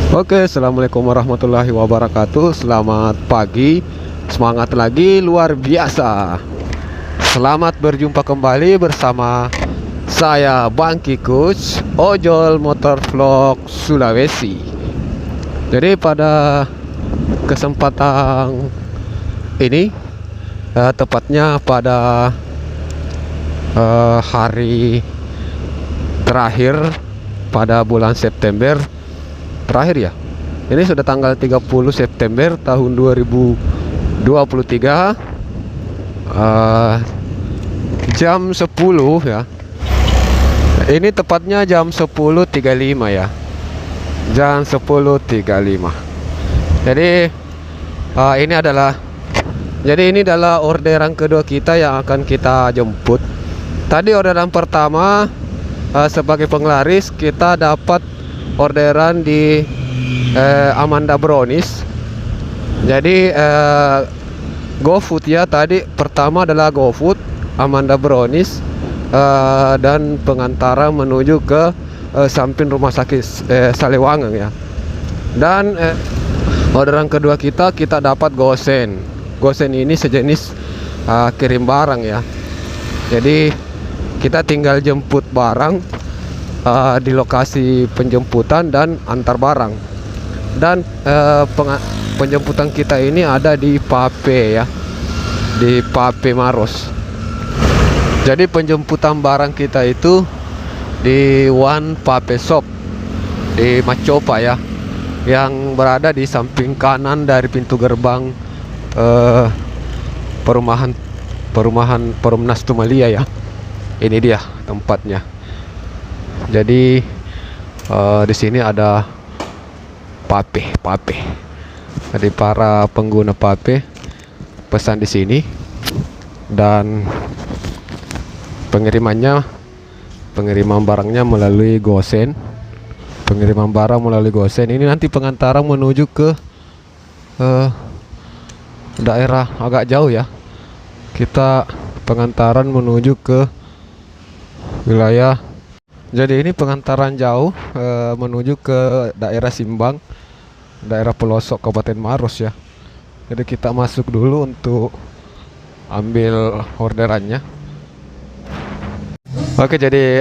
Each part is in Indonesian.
Oke, assalamualaikum warahmatullahi wabarakatuh. Selamat pagi, semangat lagi luar biasa. Selamat berjumpa kembali bersama saya Bang Kikus, ojol motor vlog Sulawesi. Jadi pada kesempatan ini, tepatnya pada hari terakhir pada bulan September terakhir ya. Ini sudah tanggal 30 September tahun 2023, jam 10 ya. Ini tepatnya jam 10.35 ya. Jam 10.35. Jadi ini adalah orderan kedua kita yang akan kita jemput. Tadi orderan pertama sebagai penglaris kita dapat orderan di Amanda Brownies. Jadi GoFood ya, tadi pertama adalah GoFood, Amanda Brownies, dan pengantaran menuju ke samping rumah sakit Salewangang ya. Dan orderan kedua kita dapat Gosen. Gosen ini sejenis kirim barang ya. Jadi kita tinggal jemput barang di lokasi penjemputan dan antar barang. Dan penjemputan kita ini ada di Pape ya, di Pape Maros. Jadi penjemputan barang kita itu di One Pape Shop di Macopa ya, yang berada di samping kanan dari pintu gerbang perumahan Perumnas Tumalia ya. Ini dia tempatnya. Jadi di sini ada Pape. Jadi para pengguna Pape pesan di sini, dan pengiriman barangnya melalui Gosen. Pengiriman barang melalui Gosen ini nanti pengantaran menuju ke daerah agak jauh ya. Kita pengantaran menuju ke wilayah, jadi ini pengantaran jauh menuju ke daerah Simbang, daerah pelosok Kabupaten Maros ya. Jadi kita masuk dulu untuk ambil orderannya. Oke, jadi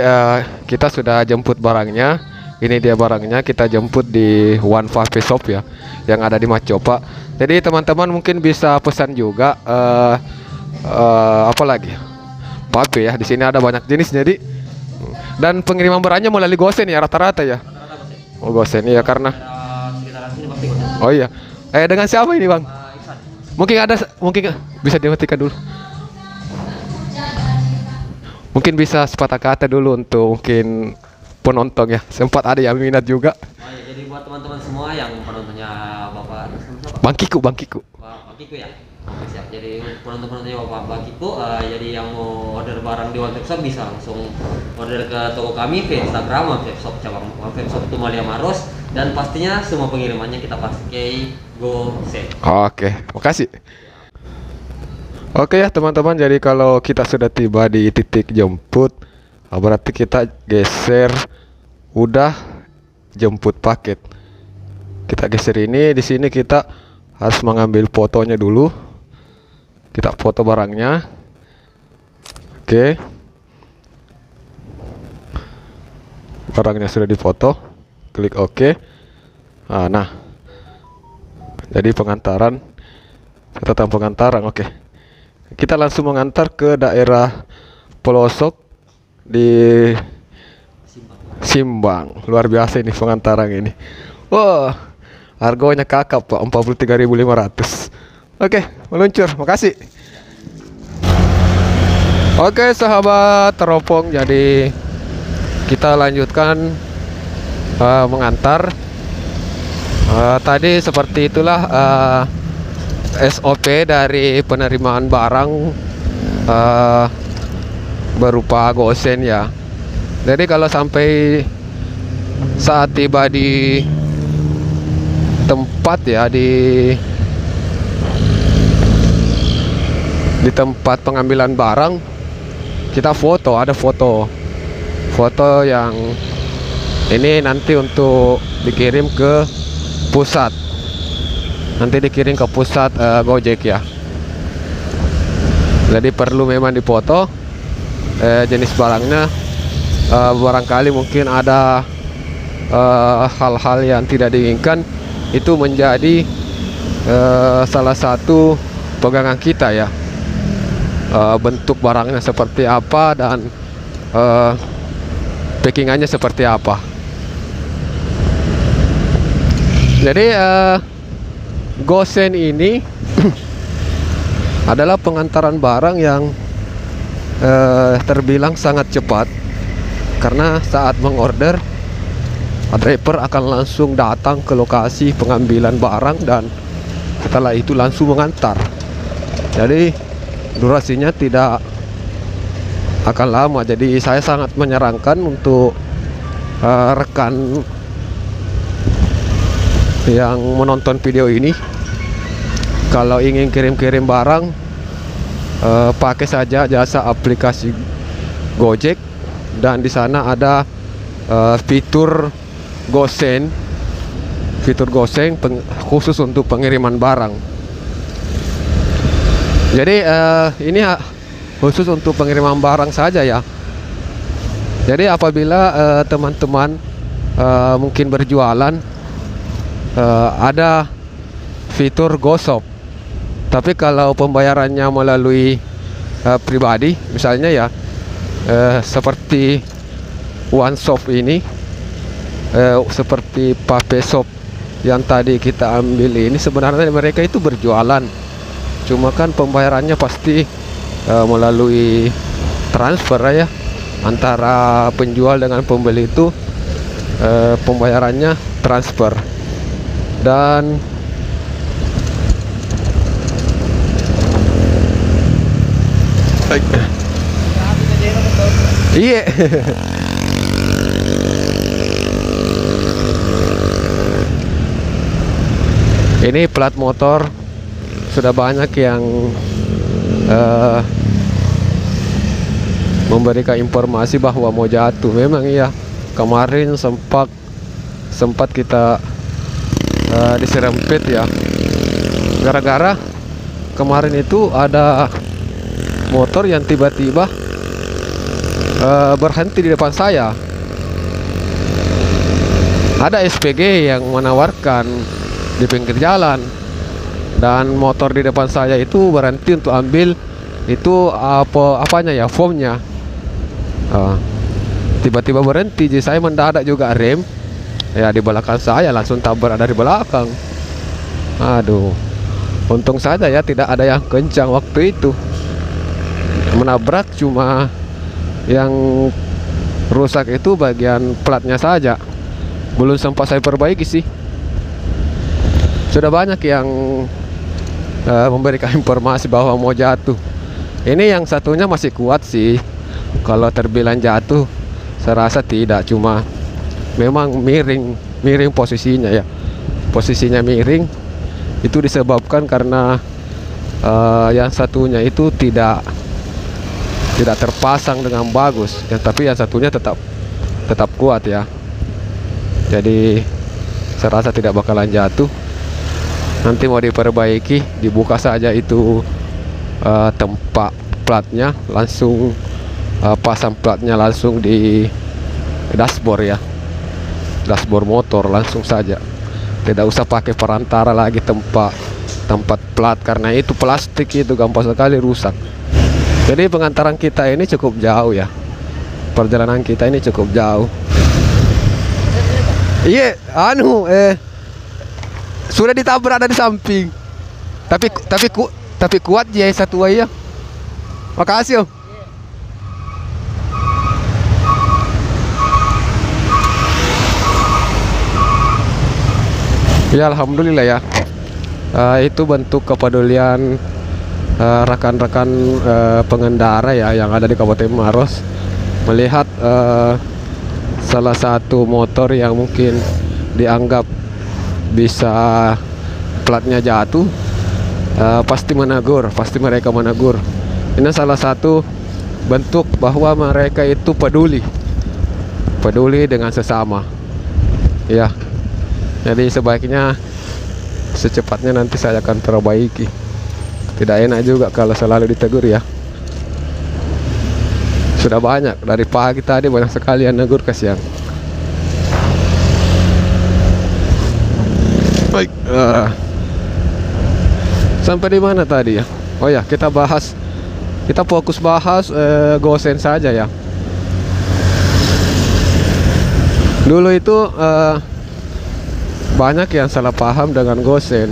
kita sudah jemput barangnya. Ini dia barangnya, kita jemput di One Pape Shop ya, yang ada di Macopa. Jadi teman-teman mungkin bisa pesan juga apa lagi? Pape ya. Di sini ada banyak jenis jadi. Dan pengiriman barangnya melalui Gosen ya rata-rata ya. Oh, Gosen ya, karena oh iya. Dengan siapa ini Bang? Mungkin bisa dimatikan dulu. Mungkin bisa sepatah kata dulu untuk mungkin penonton ya. Sempat ada yang minat juga. Jadi buat teman-teman semua yang penontonnya Bang Kiku ya. Oke, siap. Jadi penonton-penontonnya Bang Kiku, jadi yang mau order barang di One Vape Shop bisa langsung order ke toko kami via Instagram One Vape Shop cabang One Vape Shop Tumalia Maros, dan pastinya semua pengirimannya kita pakai Gosen. Oke, makasih. Oke ya teman-teman, jadi kalau kita sudah tiba di titik jemput, berarti kita geser udah jemput paket. Kita geser ini, di sini kita harus mengambil fotonya dulu. Kita foto barangnya. Oke. Barangnya sudah difoto. Klik OK. Nah. Jadi pengantaran, catatan pengantaran. Oke. Kita langsung mengantar ke daerah pelosok di Simbang. Luar biasa ini pengantaran ini. Wah, harganya kakap Pak, 43.500. Oke, meluncur. Makasih. Oke, sahabat teropong, jadi kita lanjutkan mengantar. Tadi seperti itulah SOP dari penerimaan barang berupa Gosen ya. Jadi kalau sampai saat tiba di tempat ya, di tempat pengambilan barang, kita foto, ada foto yang Ini nanti untuk dikirim ke pusat. Nanti dikirim ke pusat Gojek ya. Jadi perlu memang dipoto jenis barangnya. Barangkali mungkin ada hal-hal yang tidak diinginkan, itu menjadi salah satu pegangan kita ya. Bentuk barangnya seperti apa dan packingannya seperti apa. Jadi Gosen ini adalah pengantaran barang yang terbilang sangat cepat, karena saat mengorder, driver akan langsung datang ke lokasi pengambilan barang dan setelah itu langsung mengantar. Jadi durasinya tidak akan lama. Jadi saya sangat menyarankan untuk rekan yang menonton video ini, kalau ingin kirim-kirim barang, pakai saja jasa aplikasi Gojek, dan di sana ada fitur Gosen, khusus untuk pengiriman barang. Jadi ini khusus untuk pengiriman barang saja ya. Jadi apabila teman-teman mungkin berjualan, ada fitur GoShop. Tapi kalau pembayarannya melalui pribadi, misalnya ya seperti OneShop ini, seperti PapeShop yang tadi kita ambil ini, sebenarnya mereka itu berjualan, cuma kan pembayarannya pasti melalui transfer ya, antara penjual dengan pembeli itu pembayarannya transfer. Dan iya. Ini plat motor sudah banyak yang memberikan informasi bahwa mau jatuh. Memang iya, kemarin sempat kita diserempet ya, gara-gara kemarin itu ada motor yang tiba-tiba berhenti di depan saya. Ada SPG yang menawarkan di pinggir jalan, dan motor di depan saya itu berhenti untuk ambil itu apanya ya, formnya. Tiba-tiba berhenti, jadi saya mendadak juga rem. Ya, di belakang saya langsung tabrak dari belakang. Aduh, untung saja ya tidak ada yang kencang waktu itu. Menabrak cuma yang rusak itu bagian platnya saja. Belum sempat saya perbaiki sih. Sudah banyak yang memberikan informasi bahwa mau jatuh. Ini yang satunya masih kuat sih. Kalau terbilang jatuh, saya rasa tidak, cuma memang miring posisinya ya. Posisinya miring itu disebabkan karena yang satunya itu tidak terpasang dengan bagus ya, tapi yang satunya tetap kuat ya. Jadi saya rasa tidak bakalan jatuh. Nanti mau diperbaiki, dibuka saja itu tempat platnya, langsung pasang platnya langsung di dashboard ya, dashboard motor langsung saja. Tidak usah pakai perantara lagi tempat plat, karena itu plastik itu gampang sekali rusak. Jadi pengantaran kita ini cukup jauh ya, perjalanan kita ini cukup jauh. Iya, sudah ditabrak dari samping, tapi kuat ya satu ya. Makasih om. Ya alhamdulillah ya. Itu bentuk kepedulian rekan-rekan pengendara ya yang ada di Kabupaten Maros, melihat salah satu motor yang mungkin dianggap bisa platnya jatuh, pasti mereka menegur. Ini salah satu bentuk bahwa mereka itu peduli dengan sesama. Ya, jadi sebaiknya secepatnya nanti saya akan perbaiki. Tidak enak juga kalau selalu ditegur ya. Sudah banyak dari pagi tadi, banyak sekali yang negur, kasihan. Baik, sampai di mana tadi ya? Oh ya, kita fokus bahas gosen saja ya. Dulu itu banyak yang salah paham dengan gosen.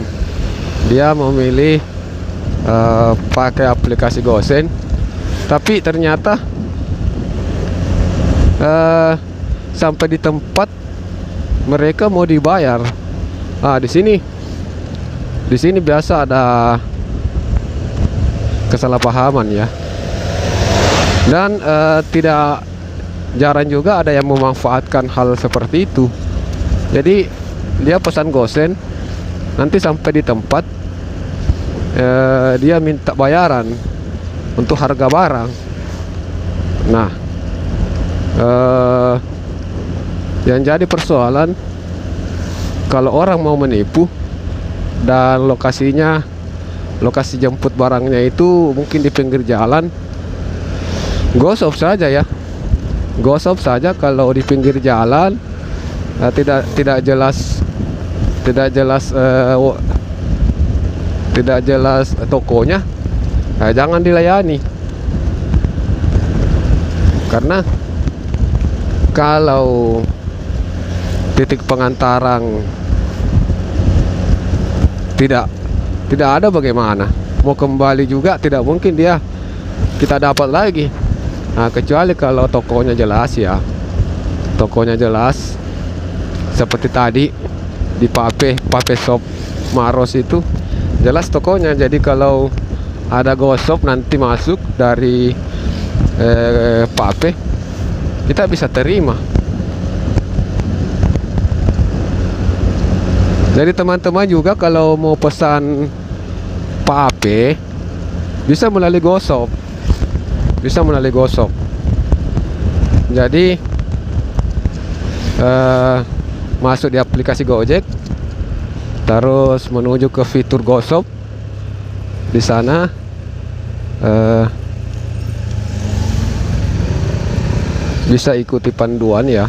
Dia memilih pakai aplikasi gosen, tapi ternyata sampai di tempat mereka mau dibayar. Di sini biasa ada kesalahpahaman ya. Dan tidak jarang juga ada yang memanfaatkan hal seperti itu. Jadi dia pesan gosen, nanti sampai di tempat dia minta bayaran untuk harga barang. Nah, yang jadi persoalan kalau orang mau menipu dan lokasi jemput barangnya itu mungkin di pinggir jalan, gosop saja ya. Gosop saja kalau di pinggir jalan, tidak jelas tokonya, jangan dilayani. Karena kalau titik pengantaran tidak ada, bagaimana mau kembali juga tidak mungkin kita dapat lagi. Kecuali kalau tokonya jelas ya, tokonya jelas seperti tadi di Pape Shop Maros itu jelas tokonya. Jadi kalau ada gosop nanti masuk dari Pape, kita bisa terima. Jadi teman-teman juga kalau mau pesan Pape bisa melalui gosop. Jadi masuk di aplikasi Gojek, terus menuju ke fitur gosop. Di sana bisa ikuti panduan ya,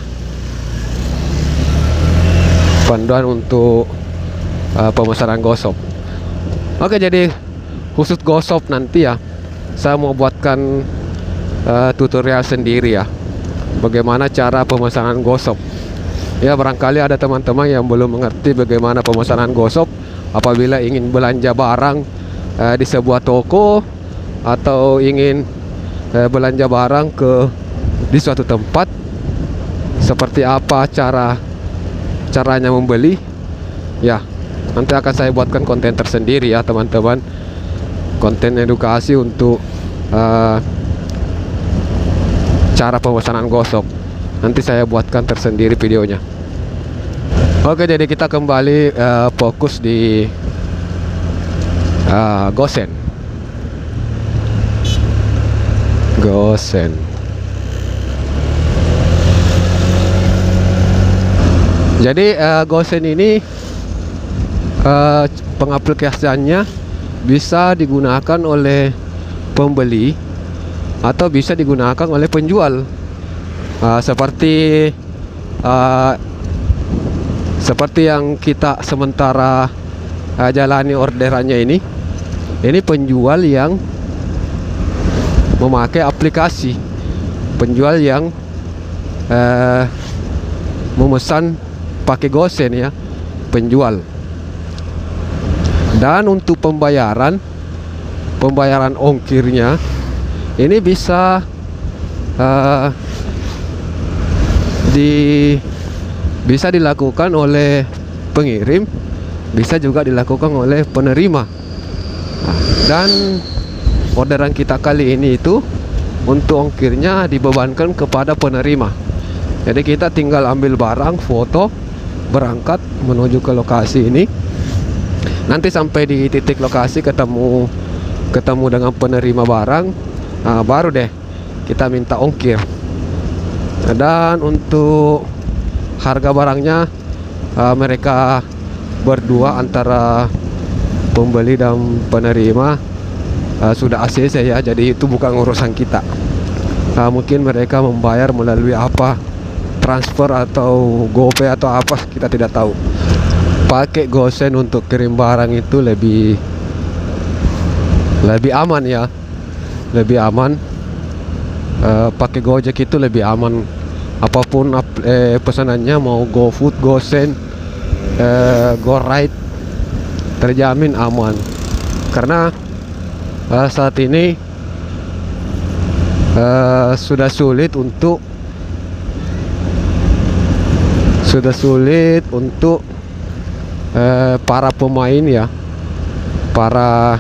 panduan untuk pemesanan gosop. Oke, jadi khusus gosop nanti ya, saya mau buatkan tutorial sendiri ya, bagaimana cara pemesanan gosop. Ya, barangkali ada teman-teman yang belum mengerti bagaimana pemesanan gosop apabila ingin belanja barang di sebuah toko, atau ingin belanja barang di suatu tempat. Seperti apa caranya membeli ya, nanti akan saya buatkan konten tersendiri ya teman-teman, konten edukasi untuk cara pemesanan gosop. Nanti saya buatkan tersendiri videonya. Oke, jadi kita kembali fokus di gosen. Jadi gosen ini pengaplikasiannya bisa digunakan oleh pembeli atau bisa digunakan oleh penjual. Seperti yang kita sementara jalani orderannya ini penjual yang memakai aplikasi, penjual yang memesan pakai gosen ya, penjual. Dan untuk pembayaran ongkirnya ini bisa dilakukan oleh pengirim, bisa juga dilakukan oleh penerima. Dan orderan kita kali ini itu untuk ongkirnya dibebankan kepada penerima. Jadi kita tinggal ambil barang, foto, berangkat menuju ke lokasi ini. Nanti sampai di titik lokasi ketemu dengan penerima barang, baru deh kita minta ongkir. Dan untuk harga barangnya mereka berdua antara pembeli dan penerima sudah ACC ya, jadi itu bukan urusan kita. Mungkin mereka membayar melalui apa, transfer atau GoPay atau apa, kita tidak tahu. Pakai GoSend untuk kirim barang itu lebih aman ya, lebih aman. Pakai Gojek itu lebih aman. Apapun pesanannya, mau GoFood, GoSend, GoRide, terjamin aman. Karena saat ini sudah sulit untuk para pemain ya, para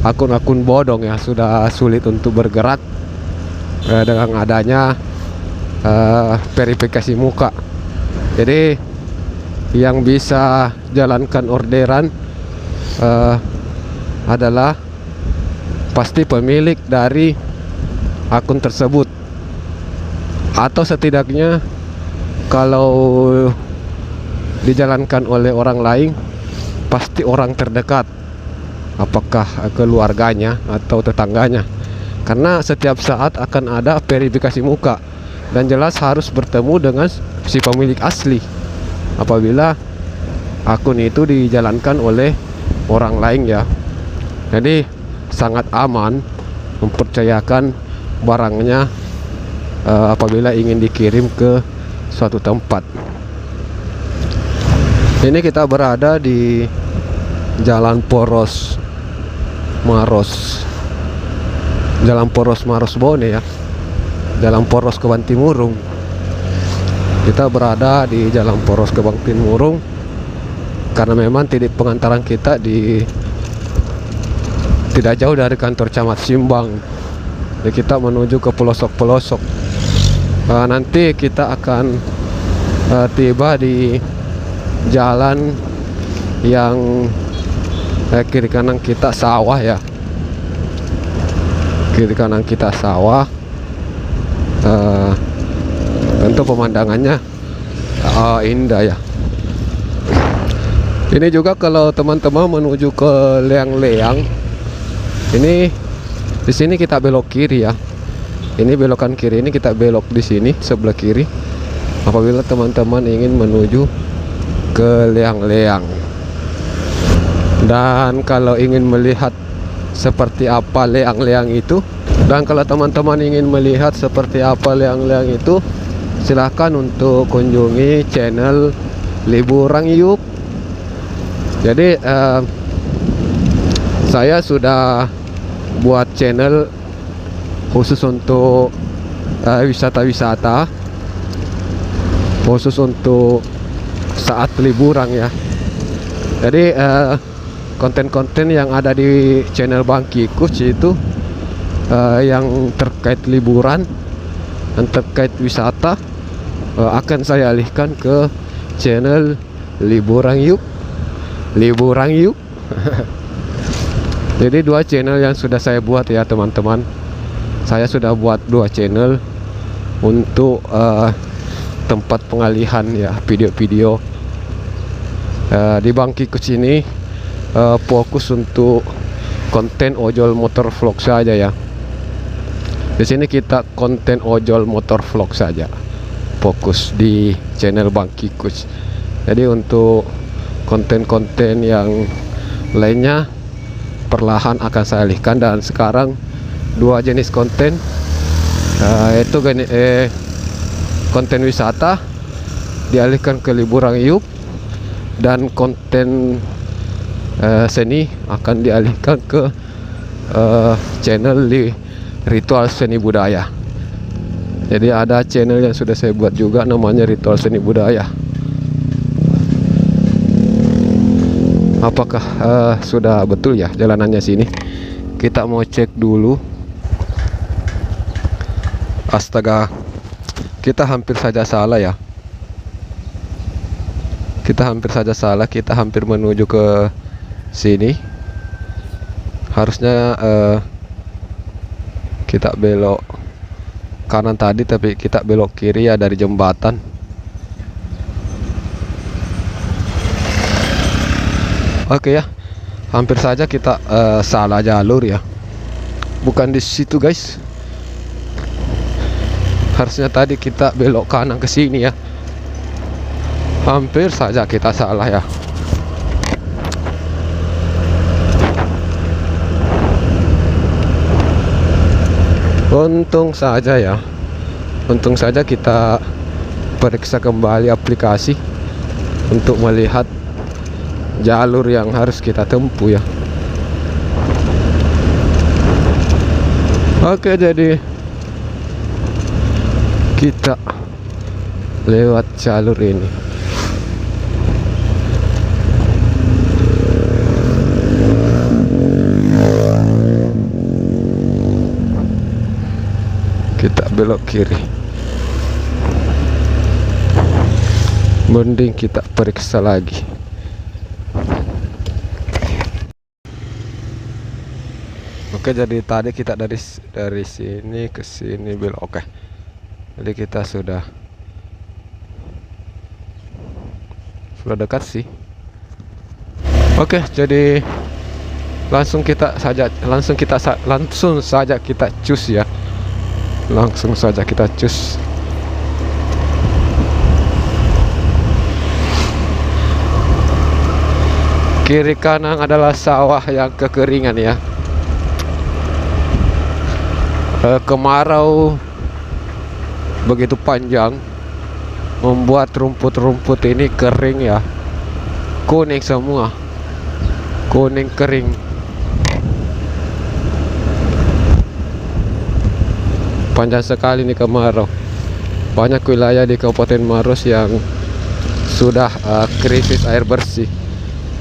akun-akun bodong ya, sudah sulit untuk bergerak dengan adanya verifikasi muka. Jadi yang bisa jalankan orderan adalah pasti pemilik dari akun tersebut, atau setidaknya kalau dijalankan oleh orang lain pasti orang terdekat, apakah keluarganya atau tetangganya, karena setiap saat akan ada verifikasi muka dan jelas harus bertemu dengan si pemilik asli apabila akun itu dijalankan oleh orang lain ya. Jadi sangat aman mempercayakan barangnya apabila ingin dikirim ke suatu tempat. Ini kita berada di Jalan Poros Maros, Jalan Poros Maros Bone ya, Jalan Poros ke Bantimurung. Kita berada di Jalan Poros ke Bantimurung karena memang titik pengantaran kita tidak jauh dari kantor Camat Simbang. Jadi kita menuju ke pelosok-pelosok. Nanti kita akan tiba di jalan yang kiri kanan kita sawah ya, kiri kanan kita sawah. Tentu pemandangannya indah ya. Ini juga kalau teman-teman menuju ke Leang-Leang, ini di sini kita belok kiri ya. Ini belokan kiri, ini kita belok di sini sebelah kiri apabila teman-teman ingin menuju ke Leang-Leang. Dan kalau ingin melihat seperti apa Leang-Leang itu, dan kalau teman-teman ingin melihat seperti apa Leang-Leang itu, silahkan untuk kunjungi channel Liburan Yuk. Jadi saya sudah buat channel khusus untuk wisata-wisata, khusus untuk saat liburan ya. Jadi konten-konten yang ada di channel Bang Kikus itu yang terkait liburan dan terkait wisata akan saya alihkan ke channel Liburan Yuk. Liburan Yuk. Jadi dua channel yang sudah saya buat ya teman-teman. Saya sudah buat dua channel untuk tempat pengalihan ya video-video. Di Bang Kikus ini fokus untuk konten ojol motor vlog saja ya. Di sini kita konten ojol motor vlog saja, fokus di channel Bang Kikus. Jadi untuk konten-konten yang lainnya perlahan akan saya alihkan. Dan sekarang dua jenis konten, yaitu konten wisata dialihkan ke Liburan Yuk, dan konten seni akan dialihkan ke channel Ritual Seni Budaya. Jadi ada channel yang sudah saya buat juga namanya Ritual Seni Budaya. Apakah sudah betul ya jalanannya sini? Kita mau cek dulu. Astaga, kita hampir saja salah ya. Kita hampir saja salah. Kita hampir menuju ke sini. Harusnya kita belok kanan tadi, tapi kita belok kiri ya dari jembatan. Oke ya, hampir saja kita salah jalur ya. Bukan di situ guys. Harusnya tadi kita belok kanan ke sini ya. Hampir saja kita salah ya. Untung saja ya. Untung saja kita periksa kembali aplikasi untuk melihat jalur yang harus kita tempuh ya. Oke, jadi kita lewat jalur ini. Kita belok kiri. Mending kita periksa lagi. Oke, jadi tadi kita dari sini ke sini belok. Oke. Jadi kita sudah dekat sih. Oke, jadi langsung saja kita cus ya. Langsung saja kita cus. Kiri kanan adalah sawah yang kekeringan ya. Kemarau begitu panjang membuat rumput-rumput ini kering ya, kuning semua, kuning kering. Panjang sekali nih kemarau. Banyak wilayah di Kabupaten Maros yang sudah krisis air bersih,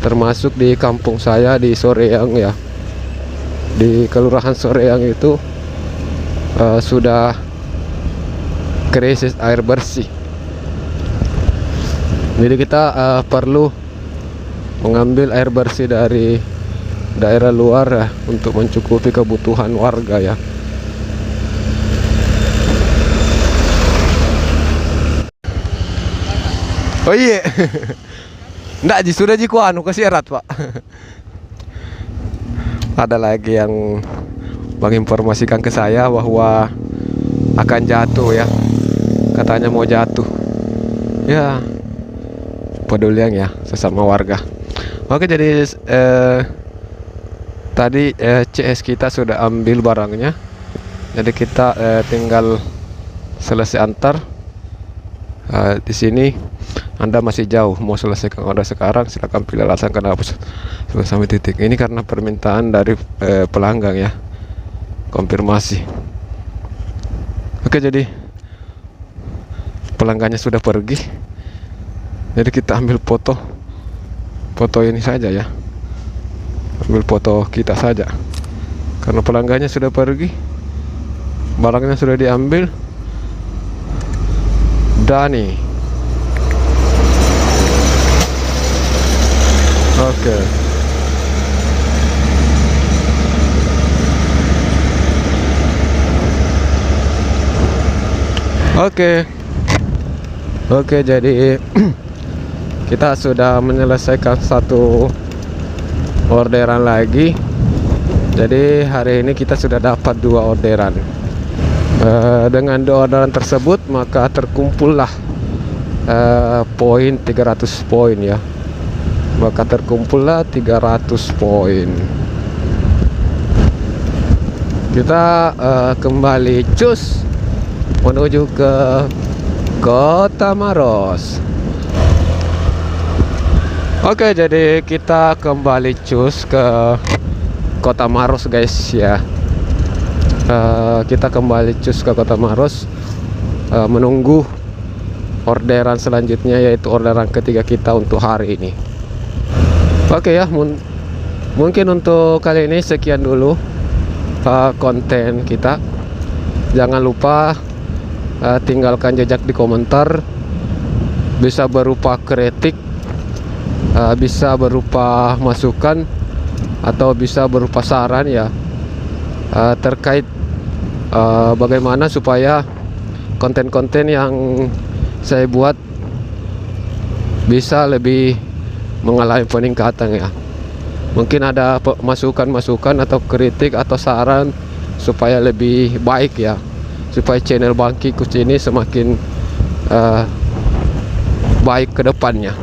termasuk di kampung saya di Soreang ya, di Kelurahan Soreang itu sudah krisis air bersih. Jadi kita perlu mengambil air bersih dari daerah luar ya, untuk mencukupi kebutuhan warga ya. Oh iya. Nggak ji, sudah ji ku anu kasih erat pak. Ada lagi yang menginformasikan ke saya bahwa akan jatuh ya, katanya mau jatuh ya. Pedulian ya sesama warga. Oke, jadi tadi CS kita sudah ambil barangnya, jadi kita tinggal selesai antar. Di sini Anda masih jauh, mau selesaikan order sekarang silakan pilih alasan kenapa sampai titik ini, karena permintaan dari pelanggan ya, konfirmasi. Oke, jadi pelanggannya sudah pergi, jadi kita ambil foto ini saja ya, ambil foto kita saja karena pelanggannya sudah pergi, barangnya sudah diambil. Dani. Oke. Oke, jadi kita sudah menyelesaikan satu orderan lagi. Jadi hari ini kita sudah dapat 2 orderan. Dengan 2 orderan tersebut maka terkumpullah poin 300 poin ya. Maka terkumpullah 300 poin. Kita kembali cus menuju ke Kota Maros. Oke, jadi kita kembali cus ke Kota Maros guys ya. Kita kembali cus ke Kota Maros, menunggu orderan selanjutnya, yaitu orderan ketiga kita untuk hari ini. Oke ya, mungkin untuk kali ini sekian dulu konten kita. Jangan lupa tinggalkan jejak di komentar, bisa berupa kritik, bisa berupa masukan, atau bisa berupa saran ya, terkait bagaimana supaya konten-konten yang saya buat bisa lebih mengalami peningkatan ya. Mungkin ada masukan-masukan atau kritik atau saran supaya lebih baik ya, supaya channel Bangkikus ini semakin baik ke depannya.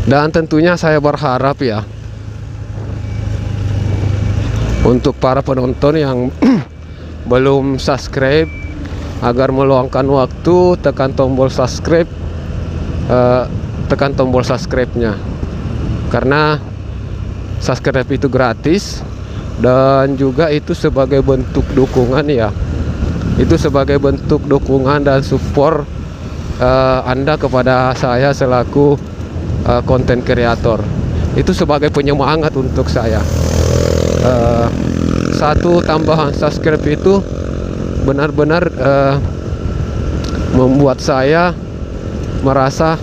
Dan tentunya saya berharap ya, untuk para penonton yang belum subscribe, agar meluangkan waktu tekan tombol subscribe, tekan tombol subscribe-nya, karena subscribe itu gratis dan juga itu sebagai bentuk dukungan ya, itu sebagai bentuk dukungan dan support Anda kepada saya selaku konten kreator. Itu sebagai penyemangat untuk saya. Satu tambahan subscribe itu benar-benar membuat saya merasa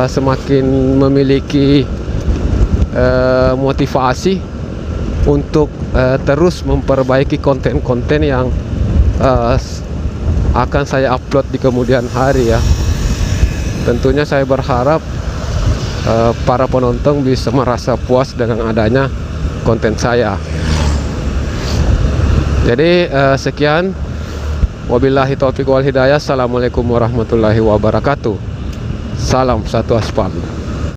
semakin memiliki motivasi untuk terus memperbaiki konten-konten yang akan saya upload di kemudian hari ya. Tentunya saya berharap para penonton bisa merasa puas dengan adanya konten saya. Jadi sekian, wabillahi taufiq wal hidayah. Assalamualaikum warahmatullahi wabarakatuh. Salam satu aspal.